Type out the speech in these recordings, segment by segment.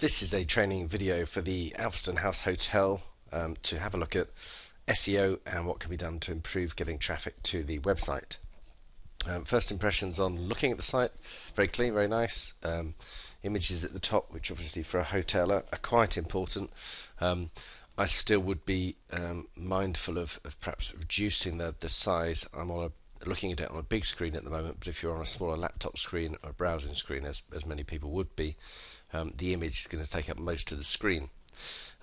This is a training video for the Alveston House Hotel to have a look at SEO and what can be done to improve getting traffic to the website. First impressions on looking at the site: very clean, very nice. Images at the top, which obviously for a hotel are quite important. I still would be mindful of perhaps reducing the size. I'm looking at it on a big screen at the moment, but if you're on a smaller laptop screen or a browsing screen, as many people would be, the image is going to take up most of the screen.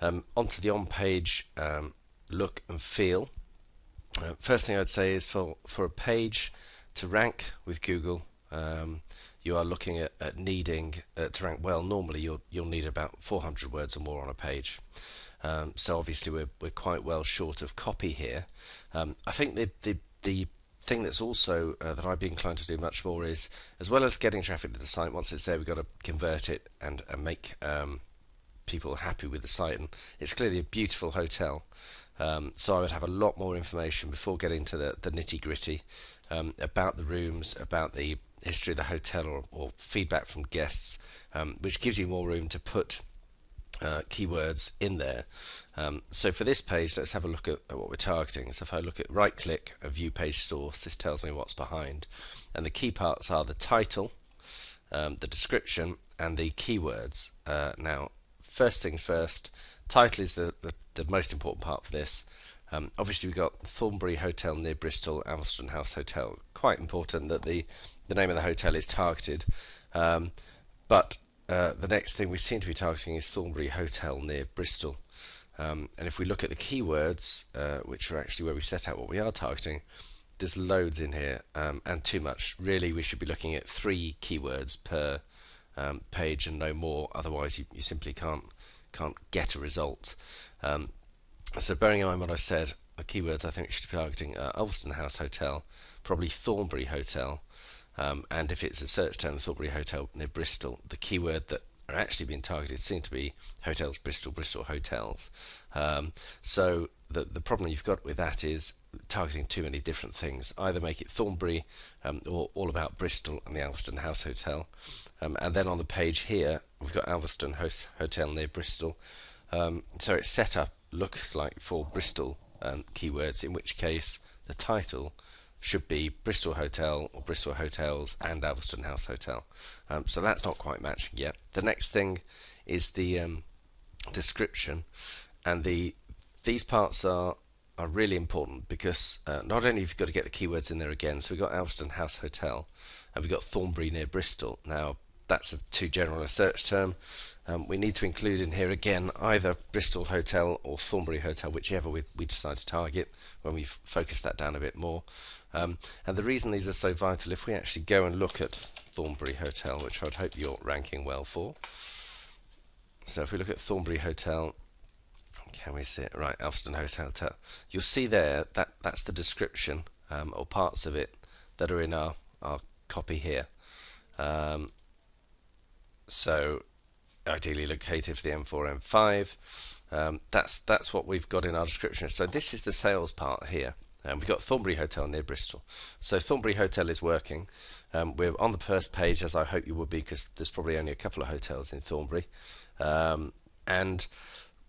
Onto the on-page look and feel. First thing I'd say is for a page to rank with Google, you are looking at needing to rank well. Normally you'll need about 400 words or more on a page. So obviously we're quite well short of copy here. I think the thing that's also that I'd be inclined to do much more is, as well as getting traffic to the site, once it's there we've got to convert it and make people happy with the site. And it's clearly a beautiful hotel, so I would have a lot more information before getting to the nitty-gritty about the rooms, about the history of the hotel, or feedback from guests, which gives you more room to put keywords in there. So for this page, let's have a look at what we're targeting. So if I look at right click and view page source, this tells me what's behind, and the key parts are the title, the description, and the keywords. Now, first things first, title is the most important part for this. Obviously we've got Thornbury Hotel near Bristol, Alveston House Hotel. Quite important that the name of the hotel is targeted, but the next thing we seem to be targeting is Thornbury Hotel near Bristol. And if we look at the keywords, which are actually where we set out what we are targeting, there's loads in here, and too much. Really, we should be looking at 3 keywords per page and no more. Otherwise, you simply can't get a result. So bearing in mind what I said, the keywords I think we should be targeting Alveston House Hotel, probably Thornbury Hotel, and if it's a search term, Thornbury Hotel near Bristol, the keyword that are actually being targeted seem to be hotels Bristol, Bristol hotels. So the problem you've got with that is targeting too many different things. Either make it Thornbury or all about Bristol and the Alveston House Hotel. And then on the page here we've got Alveston Hotel near Bristol. So it's set up, looks like, for Bristol keywords, in which case the title should be Bristol Hotel or Bristol Hotels and Alveston House Hotel. So that's not quite matching yet. The next thing is the description, and these parts are really important because not only have you got to get the keywords in there again, so we've got Alveston House Hotel and we've got Thornbury near Bristol. Now that's too general a search term. We need to include in here again either Bristol Hotel or Thornbury Hotel, whichever we decide to target when we've focused that down a bit more. And the reason these are so vital, if we actually go and look at Thornbury Hotel, which I'd hope you're ranking well for. So if we look at Thornbury Hotel, can we see it? Right, Alveston Hotel. You'll see there that's the description, or parts of it that are in our copy here. So ideally located for the M4, M5. That's what we've got in our description. So this is the sales part here. We've got Thornbury Hotel near Bristol. So Thornbury Hotel is working. We're on the first page, as I hope you would be, because there's probably only a couple of hotels in Thornbury. And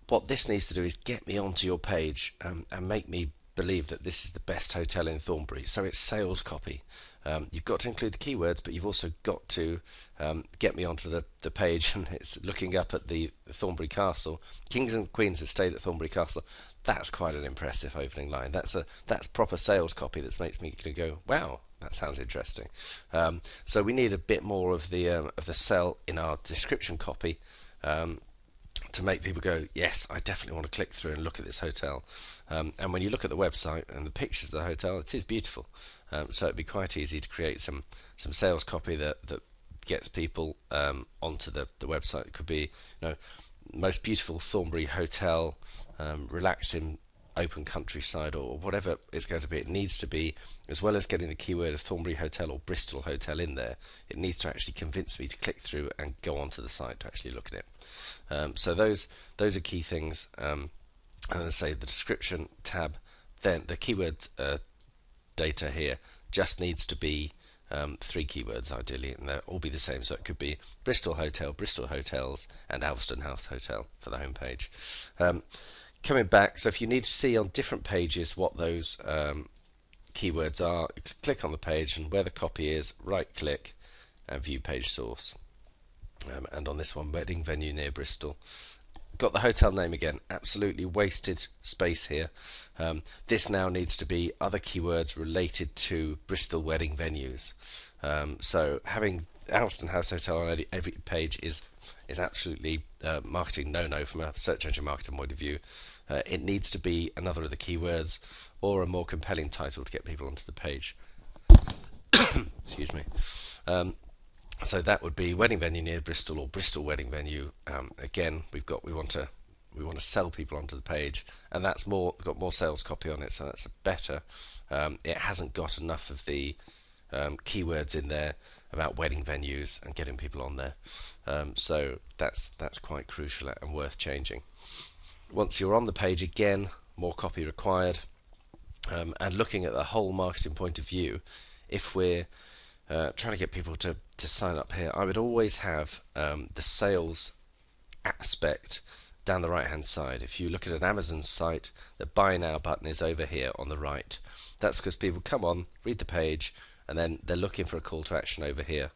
what this needs to do is get me onto your page and make me believe that this is the best hotel in Thornbury. So it's sales copy. You've got to include the keywords, but you've also got to get me onto the page, and it's looking up at the Thornbury Castle. Kings and queens have stayed at Thornbury Castle. That's quite an impressive opening line. That's proper sales copy that makes me go, wow, that sounds interesting. So we need a bit more of the sell in our description copy to make people go, yes, I definitely want to click through and look at this hotel. And when you look at the website and the pictures of the hotel, it is beautiful. So it'd be quite easy to create some sales copy that gets people onto the website. It could be, most beautiful Thornbury Hotel, relaxing open countryside, or whatever it's going to be. It needs to be, as well as getting the keyword of Thornbury Hotel or Bristol Hotel in there, it needs to actually convince me to click through and go onto the site to actually look at it. So those are key things. And as I say, the description tab, then the keyword data here just needs to be 3 keywords ideally, and they'll all be the same. So it could be Bristol Hotel, Bristol Hotels, and Alveston House Hotel for the home page. Coming back, so if you need to see on different pages what those keywords are, click on the page, and where the copy is, right click and view page source. And on this one, wedding venue near Bristol. Got the hotel name again, absolutely wasted space here. This now needs to be other keywords related to Bristol wedding venues. So having Alveston House Hotel on every page is absolutely marketing no-no from a search engine marketing point of view. It needs to be another of the keywords or a more compelling title to get people onto the page. Excuse me. So that would be wedding venue near Bristol or Bristol wedding venue. Again, we want to sell people onto the page, and that's got more sales copy on it, so that's better. It hasn't got enough of the keywords in there about wedding venues and getting people on there. So that's quite crucial and worth changing. Once you're on the page, again, more copy required. And looking at the whole marketing point of view, if we're trying to get people to sign up here, I would always have the sales aspect down the right hand side. If you look at an Amazon site, the buy now button is over here on the right. That's because people come on, read the page, and then they're looking for a call to action over here.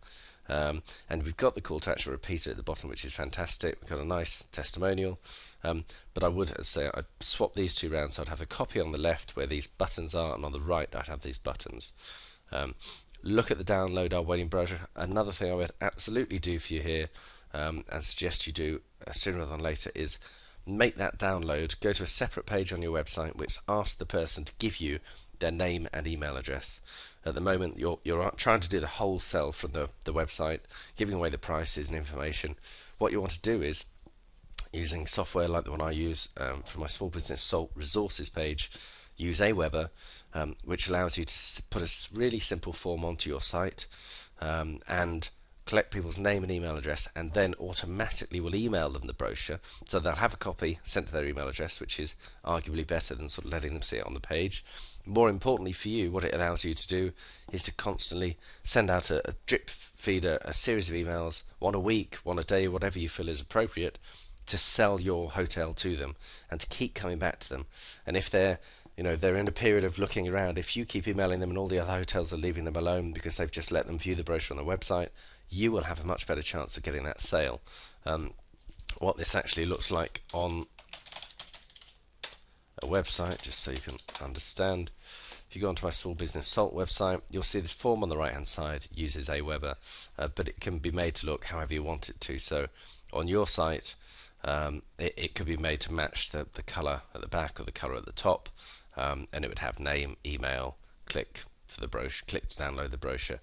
And we've got the call to action repeater at the bottom, which is fantastic. We've got a nice testimonial. But I would say I'd swap these two round, so I'd have a copy on the left where these buttons are, and on the right I'd have these buttons. Look at the download our wedding brochure. Another thing I would absolutely do for you here, and suggest you do sooner rather than later, is make that download, go to a separate page on your website which asks the person to give you their name and email address. At the moment you're trying to do the whole sell from the website, giving away the prices and information. What you want to do is, using software like the one I use for my small business Salt resources page, use Aweber, which allows you to put a really simple form onto your site and collect people's name and email address, and then automatically will email them the brochure, so they'll have a copy sent to their email address, which is arguably better than sort of letting them see it on the page. More importantly for you, what it allows you to do is to constantly send out a drip feed, a series of emails, one a week, one a day, whatever you feel is appropriate, to sell your hotel to them and to keep coming back to them. And if they're in a period of looking around, if you keep emailing them and all the other hotels are leaving them alone because they've just let them view the brochure on the website, you will have a much better chance of getting that sale. What this actually looks like on a website, just so you can understand. If you go onto my Small Business Salt website, you'll see this form on the right hand side uses Aweber, but it can be made to look however you want it to. So on your site, it could be made to match the colour at the back or the colour at the top, and it would have name, email, click for the brochure, click to download the brochure.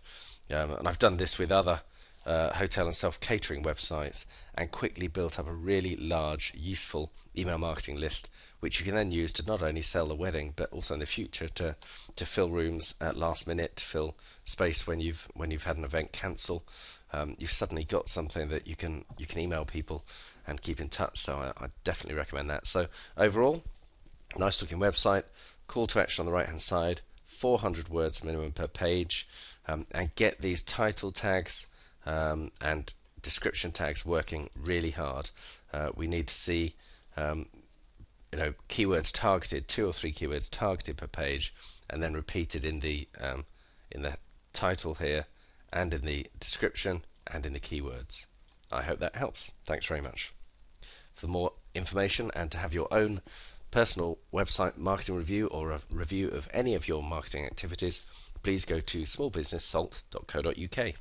And I've done this with other hotel and self-catering websites and quickly built up a really large, useful email marketing list, which you can then use to not only sell the wedding, but also in the future to fill rooms at last minute, to fill space when you've had an event cancel. You've suddenly got something that you can email people and keep in touch. So I definitely recommend that. So overall, nice looking website, call to action on the right hand side, 400 words minimum per page, and get these title tags and description tags working really hard. We need to see keywords targeted, 2 or 3 keywords targeted per page, and then repeated in the title here, and in the description, and in the keywords. I hope that helps. Thanks very much. For more information and to have your own personal website marketing review or a review of any of your marketing activities, please go to smallbusinesssalt.co.uk.